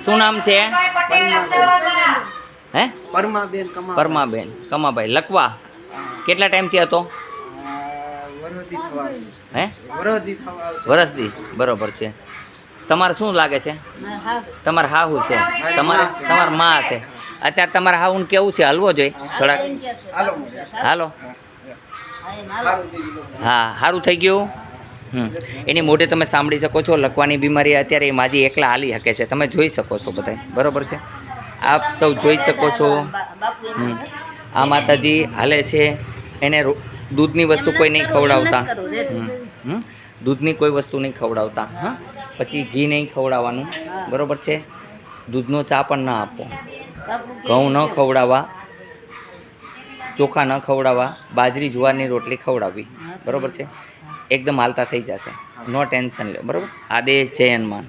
શું નામ છે? હે? પરમાબેન પરમાબેન કમાભાઈ લખવા કેટલા ટાઈમથી હતો? હે વરસથી બરોબર છે. તમારે શું લાગે છે? તમારે હાહુ છે, તમારા માં છે. અત્યારે તમારા હાહુને કેવું છે? હલવો જોઈએ થોડાક. હાલો. હા સારું થઈ ગયું. એની મોઢે તમે સાંભળી શકો છો લખવાની બીમારી અત્યારે એ માજી એકલા હાલી શકે છે. તમે જોઈ શકો છો બધા બરોબર છે. આપ સૌ જોઈ શકો છો. આ માતાજી હાલે છે. એને દૂધની વસ્તુ કોઈ નહીં ખવડાવતા. દૂધની કોઈ વસ્તુ નહીં ખવડાવતા. હા પછી ઘી નહીં ખવડાવવાનું બરોબર છે. દૂધનો ચા પણ ના આપો. ઘઉં ન ખવડાવવા, ચોખા ન ખવડાવવા, બાજરી જુવારની રોટલી ખવડાવવી બરોબર છે. એકદમ હાલતા થઈ જશે. નો ટેન્શન લે બરોબર. આદેશ જય હનુમાન.